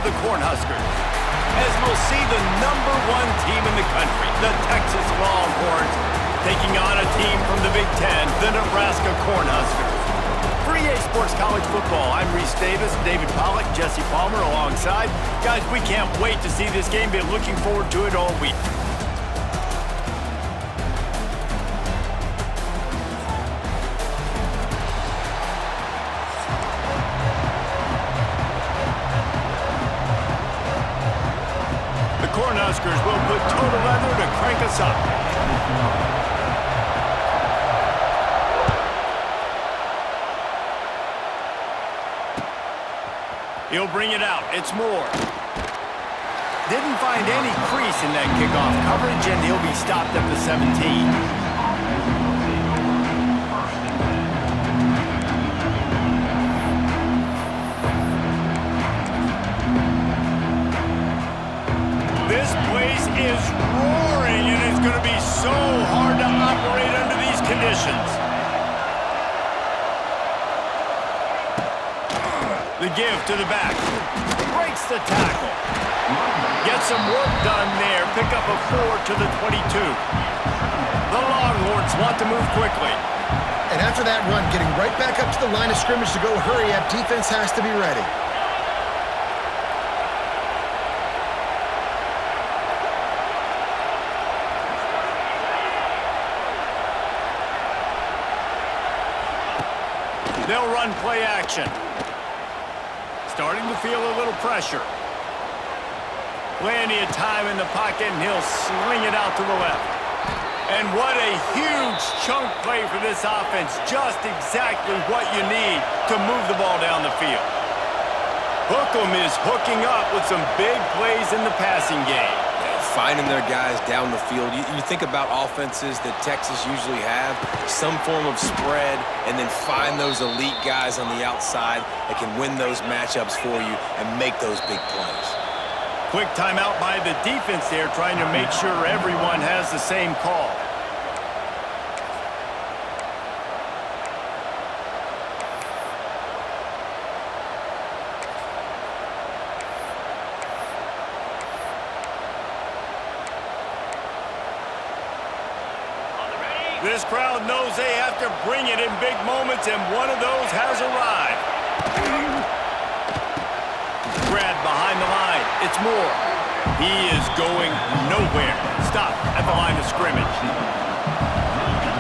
the Cornhuskers. As we'll see the #1 team in the country, the Texas Longhorns, taking on a team from the Big Ten, the Nebraska Cornhuskers. For EA Sports College Football, I'm Reese Davis, David Pollack, Jesse Palmer alongside. Guys, we can't wait to see this game. Been looking forward to it all week. The Cornhuskers will put total leather to crank us up. He'll bring it out. It's Moore. Didn't find any crease in that kickoff coverage, and he'll be stopped at the 17. This place is roaring, and it's going to be so hard to operate under these conditions. The give to the back. Breaks the tackle. Gets some work done there. Pick up a 4 to the 22. The Longhorns want to move quickly. And after that run, getting right back up to the line of scrimmage to go hurry up, defense has to be ready. They'll run play action. Starting to feel a little pressure. Plenty of time in the pocket, and he'll sling it out to the left. And what a huge chunk play for this offense. Just exactly what you need to move the ball down the field. Hookem is hooking up with some big plays in the passing game. Finding their guys down the field. You think about offenses that Texas usually have, some form of spread, and then find those elite guys on the outside that can win those matchups for you and make those big plays. Quick timeout by the defense there, trying to make sure everyone has the same call. This crowd knows they have to bring it in big moments, and one of those has arrived. Grab behind the line. It's Moore. He is going nowhere. Stop at the line of scrimmage.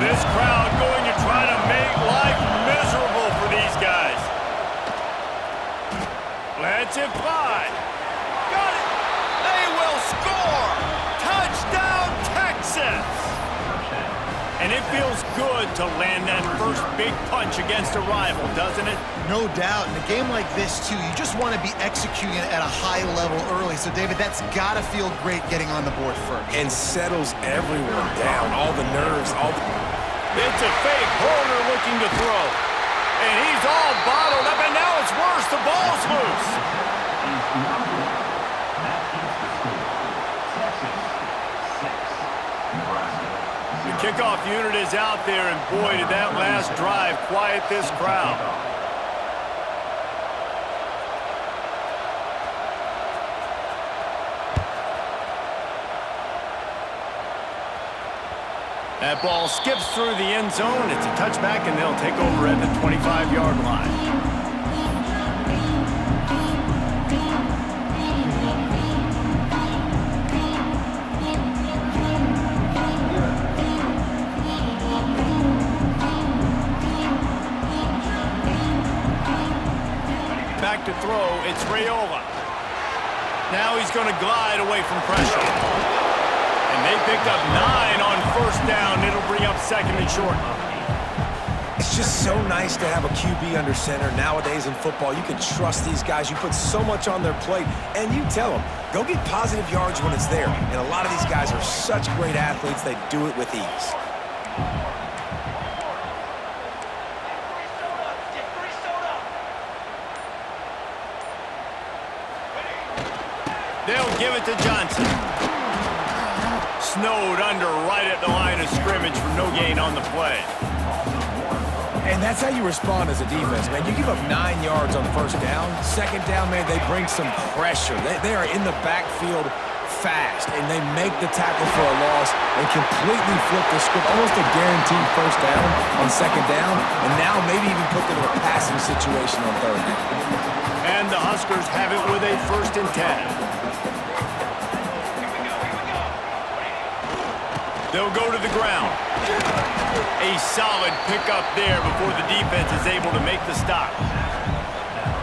This crowd going to try to make life miserable for these guys. Lets it fly. Got it. They will score. Touchdown, Texas. And it feels good to land that first big punch against a rival, doesn't it? No doubt. In a game like this, too, you just want to be executing it at a high level early. So, David, that's got to feel great getting on the board first. And settles everyone down. All the nerves, all the... It's a fake. Holder looking to throw. And he's all bottled up, and now it's worse. The ball's loose. Kickoff unit is out there, and boy, did that last drive quiet this crowd. That ball skips through the end zone. It's a touchback, and they'll take over at the 25-yard line. Back to throw, it's Raiola. Now he's going to glide away from pressure. And they picked up 9 on first down. It'll bring up second and short. It's just so nice to have a QB under center. Nowadays in football, you can trust these guys. You put so much on their plate, and you tell them, go get positive yards when it's there. And a lot of these guys are such great athletes, they do it with ease. They'll give it to Johnson. Snowed under right at the line of scrimmage for no gain on the play. And that's how you respond as a defense, man. You give up 9 yards on first down. Second down, man, they bring some pressure. They are in the backfield fast, and they make the tackle for a loss and completely flip the script. Almost a guaranteed first down on second down, and now maybe even put them in a passing situation on third down. And the Huskers have it with a 1st and 10. They'll go to the ground. A solid pickup there before the defense is able to make the stop.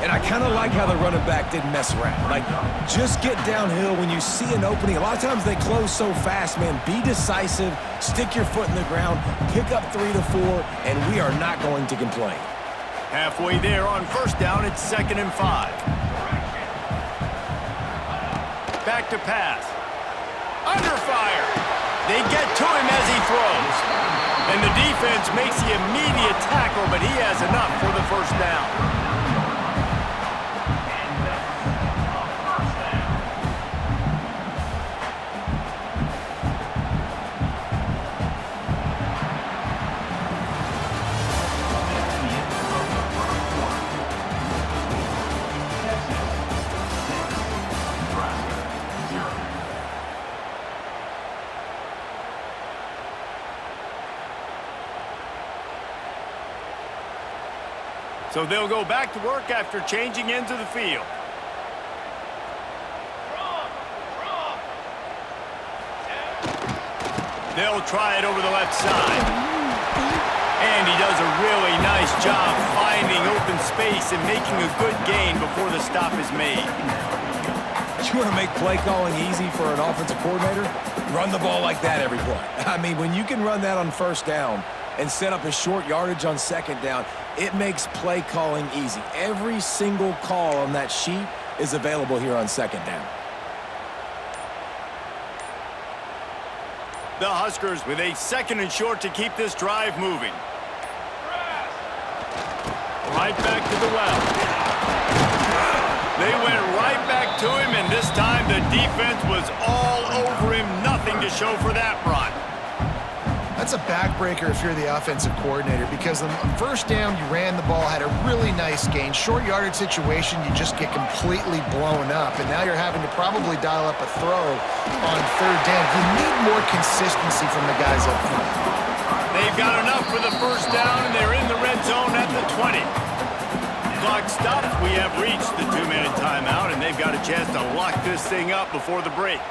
And I kind of like how the running back didn't mess around. Like, just get downhill when you see an opening. A lot of times they close so fast, man. Be decisive, stick your foot in the ground, pick up 3 to 4, and we are not going to complain. Halfway there on first down, it's 2nd and 5. Back to pass. Under fire. They get to him as he throws. And the defense makes the immediate tackle, but he has enough for the first down. So they'll go back to work after changing into the field. They'll try it over the left side. And he does a really nice job finding open space and making a good gain before the stop is made. You want to make play calling easy for an offensive coordinator? Run the ball like that every play. I mean, when you can run that on first down and set up a short yardage on second down, it makes play calling easy. Every single call on that sheet is available here on second down. The Huskers with a 2nd and short to keep this drive moving. Right back to the well. They went right back to him, and this time the defense was all over him. Nothing to show for that run. That's a backbreaker if you're the offensive coordinator, because on first down, you ran the ball, had a really nice gain. Short yardage situation, you just get completely blown up, and now you're having to probably dial up a throw on third down. You need more consistency from the guys up front. They've got enough for the first down, and they're in the red zone at the 20. Clock stops. We have reached the 2-minute timeout, and they've got a chance to lock this thing up before the break.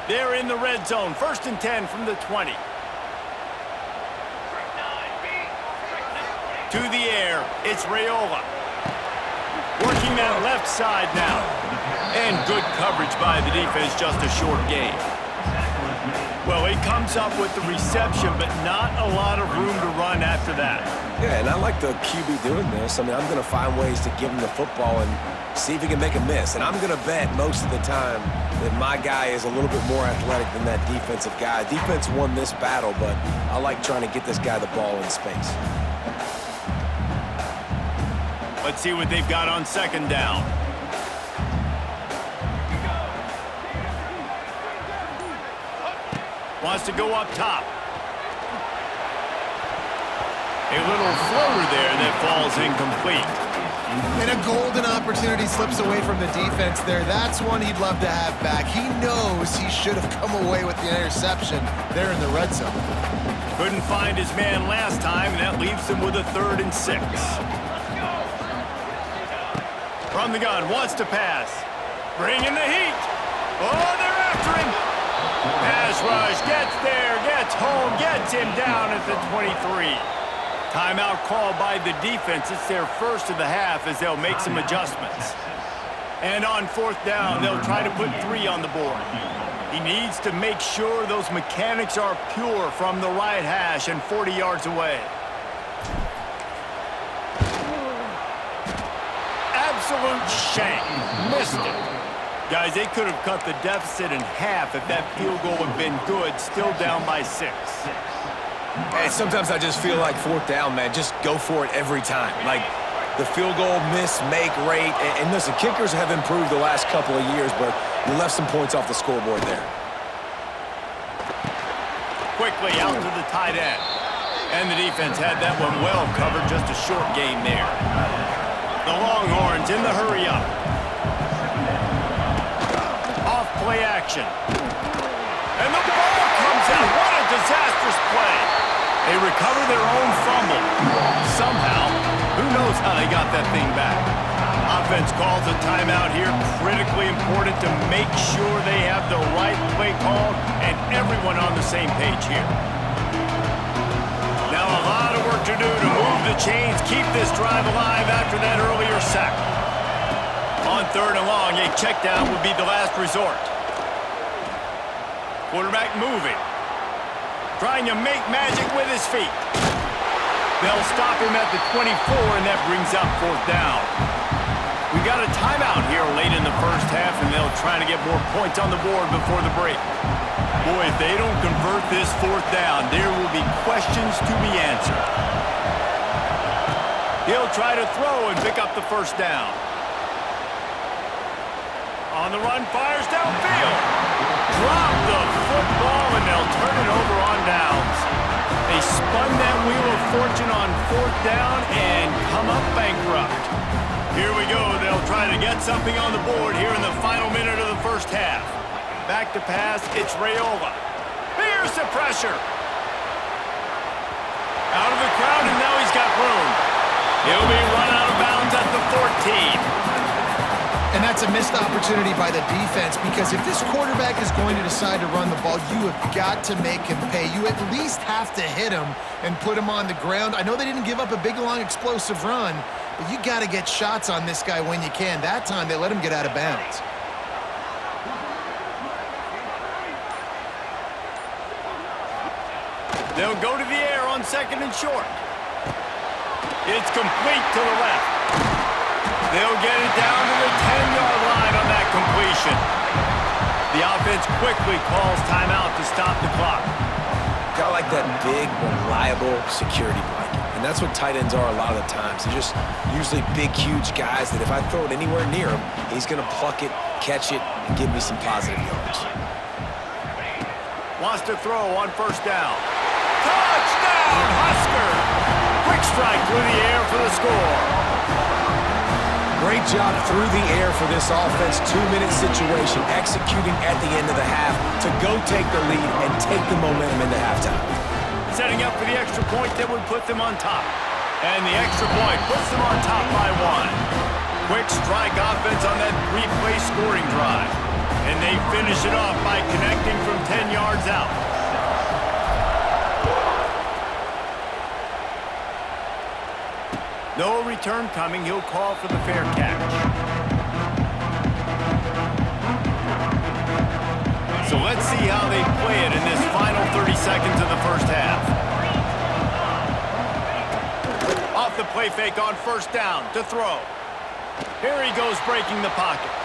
They're in the red zone. 1st and 10 from the 20. To the air, it's Raiola. Working that left side now. And good coverage by the defense, just a short gain. Well, he comes up with the reception, but not a lot of room to run after that. Yeah, and I like the QB doing this. I mean, I'm going to find ways to give him the football and see if he can make a miss. And I'm going to bet most of the time that my guy is a little bit more athletic than that defensive guy. Defense won this battle, but I like trying to get this guy the ball in space. Let's see what they've got on second down. Wants to go up top. A little floater there that falls incomplete. And a golden opportunity slips away from the defense there. That's one he'd love to have back. He knows he should have come away with the interception there in the red zone. Couldn't find his man last time, and that leaves him with a 3rd and 6. From the gun, wants to pass. Bringing the heat. Oh, they're after him. Pass rush, gets there, gets home, gets him down at the 23. Timeout called by the defense. It's their first of the half as they'll make some adjustments. And on 4th down, they'll try to put 3 on the board. He needs to make sure those mechanics are pure from the right hash and 40 yards away. Absolute shank. Missed it. Guys, they could have cut the deficit in half if that field goal had been good, still down by 6. And sometimes I just feel like 4th down, man, just go for it every time. Like the field goal miss-make rate. And listen, kickers have improved the last couple of years, but you left some points off the scoreboard there. quickly out to the tight end. And the defense had that one well covered, just a short game there. The Longhorns in the hurry up. Off play action. And the ball comes out. What a disastrous play. They recover their own fumble. Somehow, who knows how they got that thing back. Offense calls a timeout here. Critically important to make sure they have the right play call and everyone on the same page here. Now a lot of work to do to move the chains, keep this drive alive after that earlier sack. On 3rd and long, a check down would be the last resort. Quarterback moving. Trying to make magic with his feet. They'll stop him at the 24, and that brings up 4th down. We got a timeout here late in the first half, and they'll try to get more points on the board before the break. Boy, if they don't convert this 4th down, there will be questions to be answered. He'll try to throw and pick up the 1st down. On the run, fires downfield. Drop the football, and they'll turn it over on downs. They spun that wheel of fortune on 4th down and come up bankrupt. Here we go. They'll try to get something on the board here in the final minute of the first half. Back to pass, it's Raiola. Here's the pressure. Out of the crowd, and now he's got room. He'll be run out of bounds at the 14. And that's a missed opportunity by the defense, because if this quarterback is going to decide to run the ball, you have got to make him pay. You at least have to hit him and put him on the ground. I know they didn't give up a big, long, explosive run, but you got to get shots on this guy when you can. That time, they let him get out of bounds. They'll go to the air on 2nd and short. It's complete to the left. They'll get it down to the 10-yard line on that completion. The offense quickly calls timeout to stop the clock. Got like that big, reliable security blanket. And that's what tight ends are a lot of the times. They're just usually big, huge guys that if I throw it anywhere near him, he's going to pluck it, catch it, and give me some positive yards. Wants to throw on 1st down. Touchdown, Husker! Quick strike through the air for the score. Great job through the air for this offense. 2-minute situation, executing at the end of the half to go take the lead and take the momentum into halftime. Setting up for the extra point that would put them on top. And the extra point puts them on top by 1. Quick strike offense on that 3-play scoring drive. And they finish it off by connecting from 10 yards out. No return coming. He'll call for the fair catch. So let's see how they play it in this final 30 seconds of the first half. Off the play fake on 1st down to throw. Here he goes breaking the pocket.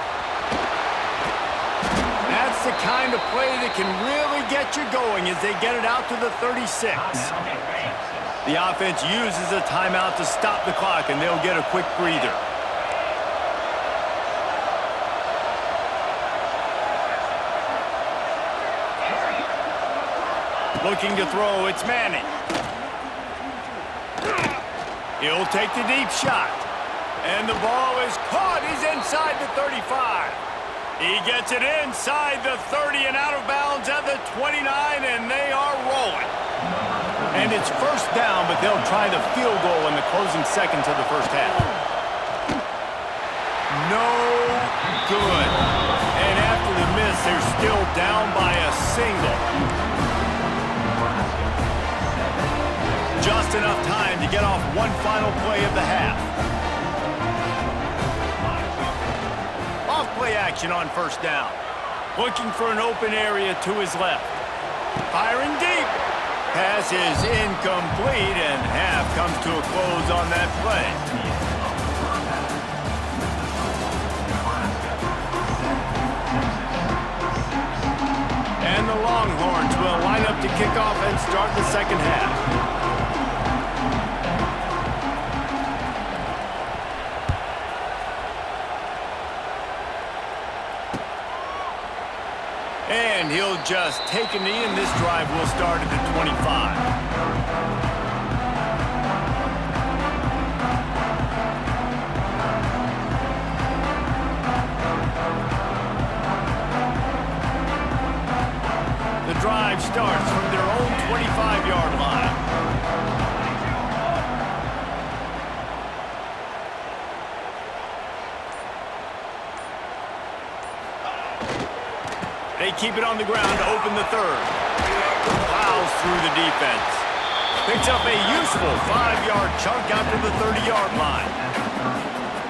That's the kind of play that can really get you going as they get it out to the 36. The offense uses a timeout to stop the clock, and they'll get a quick breather. Looking to throw, it's Manning. He'll take the deep shot. And the ball is caught. He's inside the 35. He gets it inside the 30 and out of bounds at the 29, and they are rolling. And it's 1st down, but they'll try the field goal in the closing seconds of the first half. No good. And after the miss, they're still down by a single. Just enough time to get off one final play of the half. Off play action on 1st down. Looking for an open area to his left. Firing deep. Pass is incomplete, and half comes to a close on that play. And the Longhorns will line up to kick off and start the second half. And And he'll just take a knee, and this drive will start at the 25. The drive starts from their own 25-yard line. They keep it on the ground to open the third. Plows through the defense. Picks up a useful 5-yard chunk out to the 30-yard line.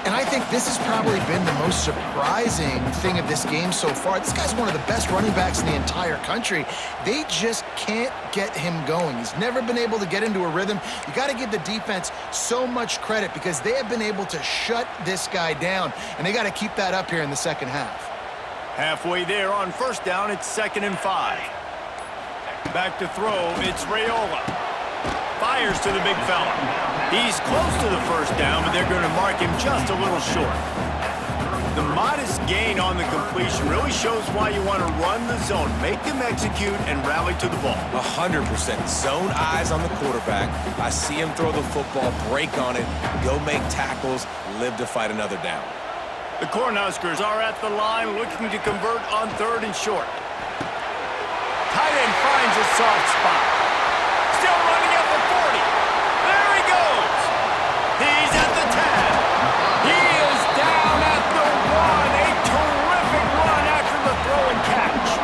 And I think this has probably been the most surprising thing of this game so far. This guy's one of the best running backs in the entire country. They just can't get him going. He's never been able to get into a rhythm. You got to give the defense so much credit because they have been able to shut this guy down, and they got to keep that up here in the second half. Halfway there on first down, it's 2nd and 5. Back to throw, it's Raiola. Fires to the big fella. He's close to the first down, but they're going to mark him just a little short. The modest gain on the completion really shows why you want to run the zone, make them execute, and rally to the ball. 100%. Zone eyes on the quarterback. I see him throw the football, break on it, go make tackles, live to fight another down. The Cornhuskers are at the line looking to convert on 3rd and short. Tight end finds a soft spot. Still running at the 40. There he goes. He's at the 10. He is down at the 1. A terrific run after the throw and catch.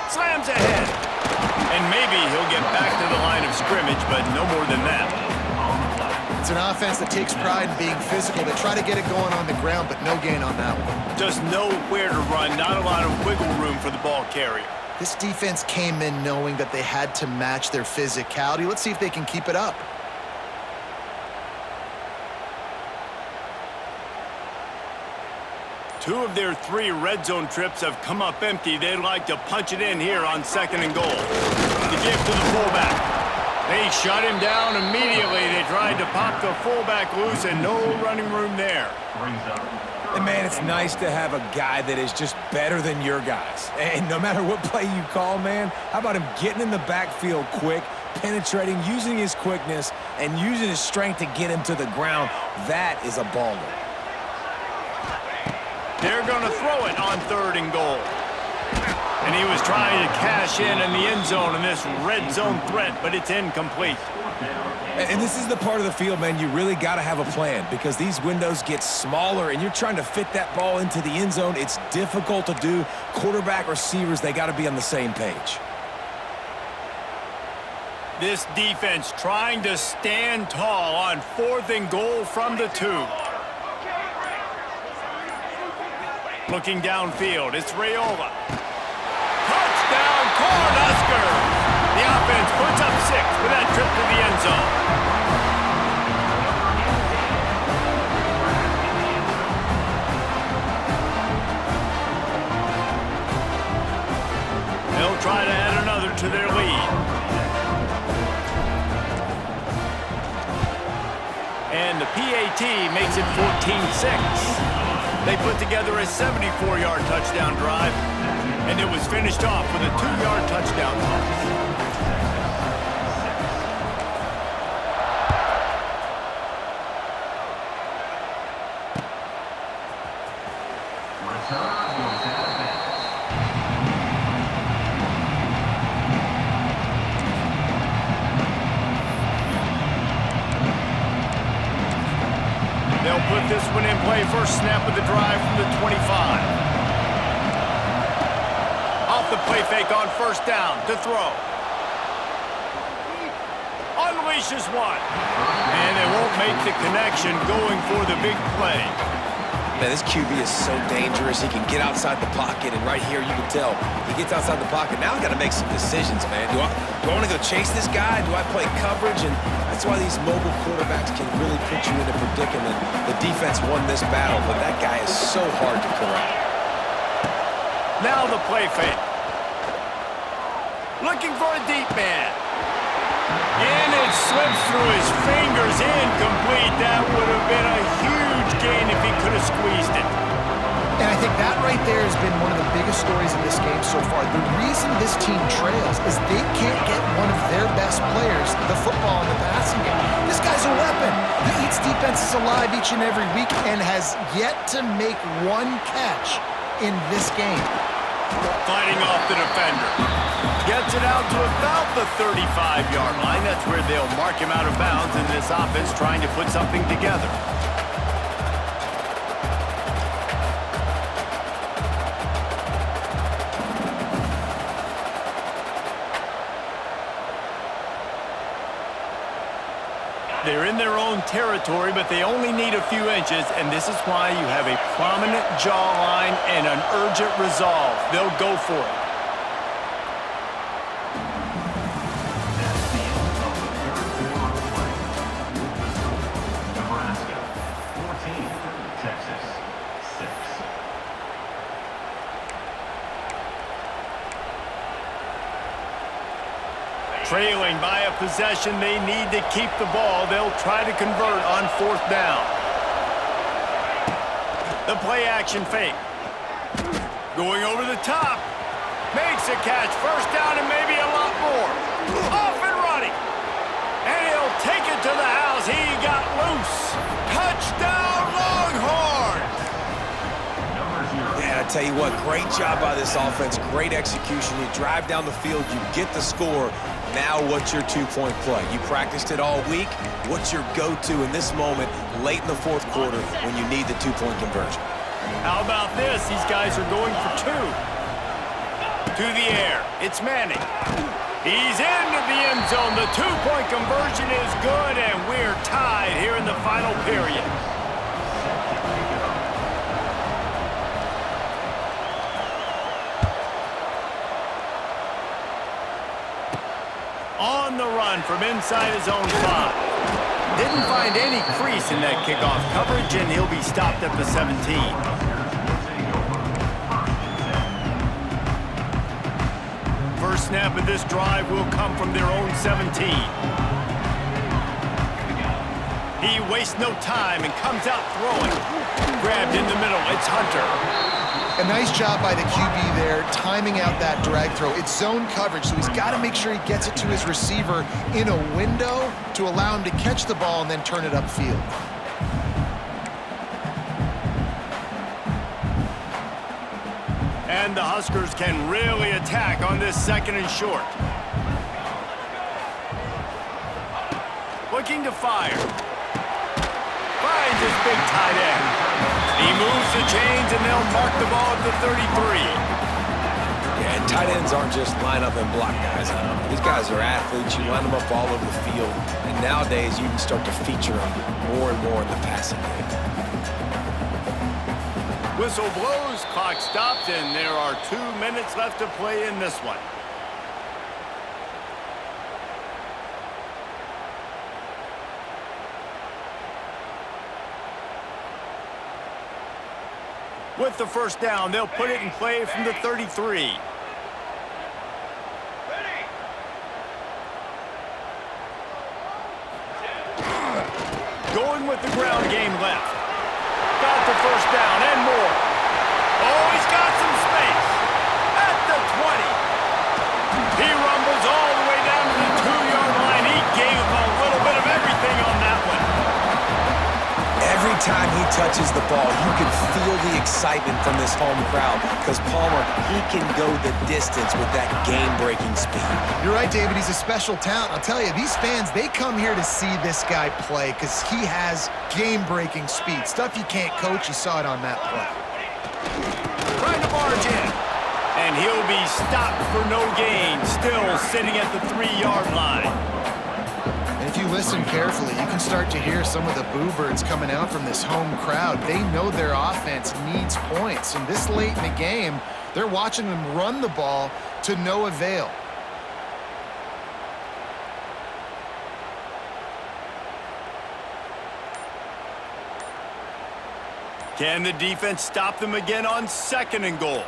Slams ahead. And maybe he'll get back to the line of scrimmage, but no more than that. It's an offense that takes pride in being physical. They try to get it going on the ground, but no gain on that one. Just nowhere to run, not a lot of wiggle room for the ball carrier. This defense came in knowing that they had to match their physicality. Let's see if they can keep it up. Two of their 3 red zone trips have come up empty. They'd like to punch it in here on 2nd and goal. The give to the fullback. They shut him down immediately. They tried to pop the fullback loose and no running room there. And, man, it's nice to have a guy that is just better than your guys. And no matter what play you call, man, how about him getting in the backfield quick, penetrating, using his quickness, and using his strength to get him to the ground? That is a baller. They're going to throw it on 3rd and goal. And he was trying to cash in the end zone in this red zone threat, but it's incomplete. And this is the part of the field, man, you really got to have a plan because these windows get smaller and you're trying to fit that ball into the end zone. It's difficult to do. Quarterback, receivers, they got to be on the same page. This defense trying to stand tall on 4th and goal from the 2. Looking downfield, it's Raiola. Touchdown, Cornhuskers! The offense puts up 6 with that trip to the end zone. They'll try to add another to their lead. And the PAT makes it 14-6. They put together a 74-yard touchdown drive, and it was finished off with a 2-yard touchdown toss. They'll put this one in play. First snap of the drive from the 25. Off the play fake on first down to throw. Unleashes one. And they won't make the connection going for the big play. Man, this QB is so dangerous. He can get outside the pocket, and right here you can tell he gets outside the pocket. Now I got to make some decisions, man. Do I want to go chase this guy? Do I play coverage? And that's why these mobile quarterbacks can really put you in a predicament. The defense won this battle, but that guy is so hard to corral. Now the play fake. Looking for a deep man. And it slips through his fingers, incomplete. That would have been a huge gain if he could have squeezed it. And I think that right there has been one of the biggest stories in this game so far. The reason this team trails is they can't get one of their best players the football in the passing game. This guy's a weapon. He eats defenses alive each and every week and has yet to make one catch in this game. Fighting off the defender. Gets it out to about the 35-yard line. That's where they'll mark him out of bounds in this offense trying to put something together. They're in their own territory, but they only need a few inches, and this is why you have a prominent jawline and an urgent resolve. They'll go for it. Trailing by a possession, they need to keep the ball. They'll try to convert on 4th down. The play action fake. Going over the top. Makes a catch. 1st down and maybe a lot more. Off and running. And he'll take it to the house. He got loose. Touchdown Longhorns. Yeah, I tell you what, great job by this offense. Great execution. You drive down the field, you get the score. Now what's your two-point play? You practiced it all week. What's your go-to in this moment late in the 4th quarter when you need the two-point conversion? How about this? These guys are going for 2. To the air. It's Manning. He's into the end zone. The two-point conversion is good, and we're tied here in the final period. On the run from inside his own 5. Didn't find any crease in that kickoff coverage, and he'll be stopped at the 17. First snap of this drive will come from their own 17. He wastes no time and comes out throwing. Grabbed in the middle. It's Hunter. A nice job by the QB there, timing out that drag throw. It's zone coverage, so he's got to make sure he gets it to his receiver in a window to allow him to catch the ball and then turn it upfield. And the Huskers can really attack on this 2nd and short. Looking to fire. Finds his big tight end. He moves the chains, and they'll mark the ball at the 33. Yeah, and tight ends aren't just line up and block guys. These guys are athletes. You line them up all over the field. And nowadays, you can start to feature them more and more in the passing game. Whistle blows, clock stops, and there are 2 minutes left to play in this one. With the 1st down, they'll put it in play from the 33. Going with the ground game left. Got the 1st down and more. Oh, he's got some space. At the 20. He rumbles all the way down to the 2-yard line. He gave him a little bit of everything on that one. Every time he touches the ball, you can feel the excitement from this home crowd because Palmer, he can go the distance with that game-breaking speed. You're right, David. He's a special talent. I'll tell you, these fans, they come here to see this guy play because he has game-breaking speed. Stuff you can't coach. You saw it on that play. Trying to barge in. And he'll be stopped for no gain. Still sitting at the 3-yard line. And if you listen carefully, you can start to hear some of the boo birds coming out from this home crowd. They know their offense needs points, and this late in the game, they're watching them run the ball to no avail. Can the defense stop them again on 2nd and goal?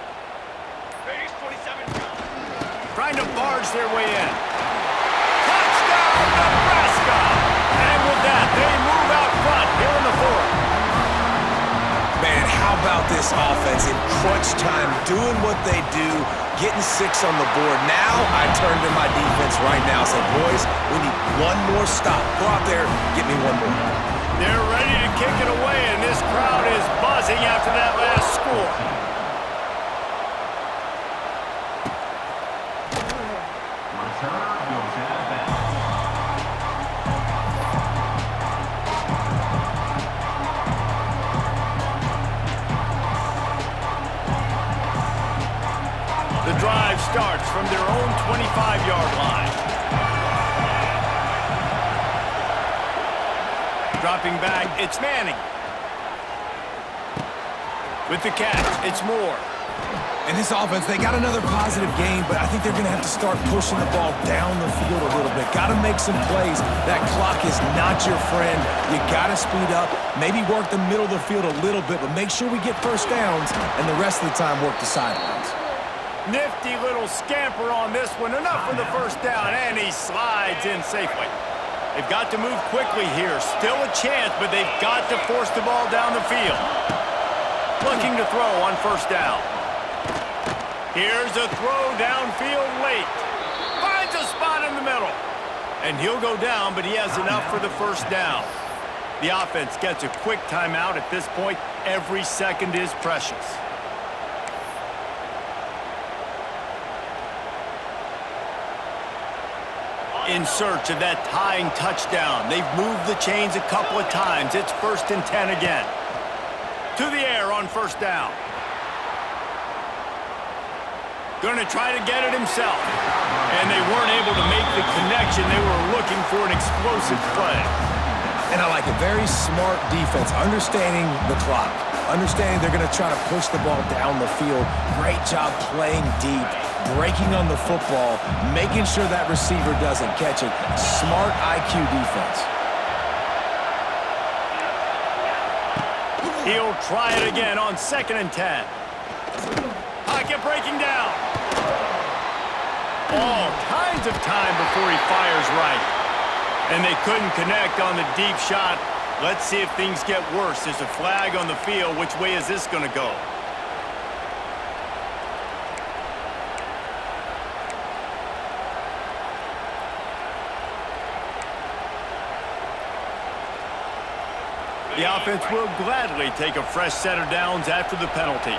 Trying to barge their way in. Touchdown, Nebraska! And with that, they move out front here in the 4th. Man, how about this offense in crunch time, doing what they do, getting 6 on the board. Now I turn to my defense right now and say, boys, we need one more stop. Go out there, get me one more. They're ready to kick it away, and this crowd is buzzing after that last score. The drive starts from their own 25-yard line. Dropping back, it's Manning. With the catch, it's Moore. And this offense, they got another positive game, but I think they're going to have to start pushing the ball down the field a little bit. Got to make some plays. That clock is not your friend. You got to speed up, maybe work the middle of the field a little bit, but make sure we get first downs, and the rest of the time work the sidelines. Nifty little scamper on this one. Enough for the first down, and he slides in safely. They've got to move quickly here. Still a chance, but they've got to force the ball down the field. Looking to throw on 1st down. Here's a throw downfield late. Finds a spot in the middle. And he'll go down, but he has enough for the 1st down. The offense gets a quick timeout at this point. Every second is precious. In search of that tying touchdown. They've moved the chains a couple of times. It's 1st and 10 again. To the air on 1st down. Going to try to get it himself. And they weren't able to make the connection. They were looking for an explosive play. And I like a very smart defense, understanding the clock, understanding they're going to try to push the ball down the field. Great job playing deep, breaking on the football, making sure that receiver doesn't catch it. Smart IQ defense. He'll try it again on 2nd and 10. Pocket breaking down. All kinds of time before he fires right. And they couldn't connect on the deep shot. Let's see if things get worse. There's a flag on the field. Which way is this going to go? The offense will gladly take a fresh set of downs after the penalty.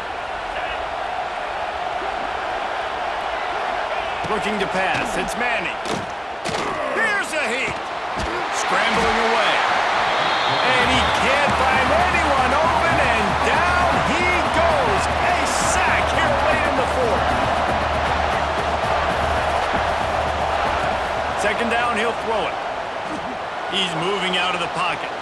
Looking to pass, it's Manning. Here's a heat. Scrambling away. And he can't find anyone open, and down he goes. A sack here late in the 4th. 2nd down, he'll throw it. He's moving out of the pocket.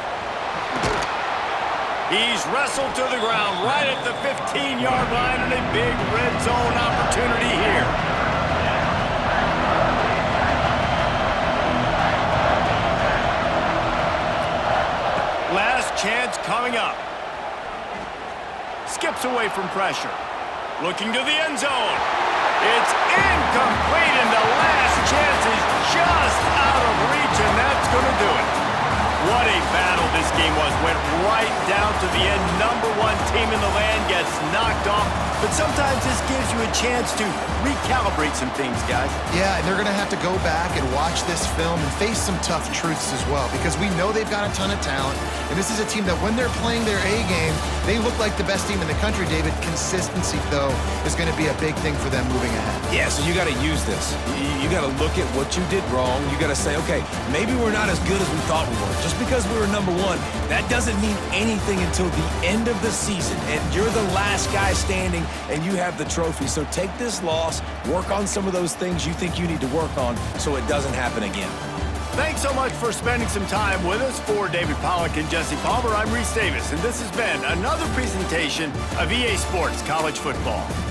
He's wrestled to the ground right at the 15-yard line, and a big red zone opportunity here. Last chance coming up. Skips away from pressure. Looking to the end zone. It's incomplete, and the last chance is just out of reach, and that's going to do it. What a battle this game was. Went right down to the end. #1 team in the land gets knocked off. But sometimes this gives you a chance to recalibrate some things, guys. Yeah, and they're going to have to go back and watch this film and face some tough truths as well, because we know they've got a ton of talent, and this is a team that when they're playing their A game, they look like the best team in the country, David. Consistency, though, is going to be a big thing for them moving ahead. Yeah, so you got to use this. You got to look at what you did wrong. You got to say, okay, maybe we're not as good as we thought we were. Just because we were #1, that doesn't mean anything until the end of the season, and you're the last guy standing, and you have the trophy. So take this loss, work on some of those things you think you need to work on so it doesn't happen again. Thanks so much for spending some time with us. For David Pollack and Jesse Palmer, I'm Reese Davis, and this has been another presentation of EA Sports College Football.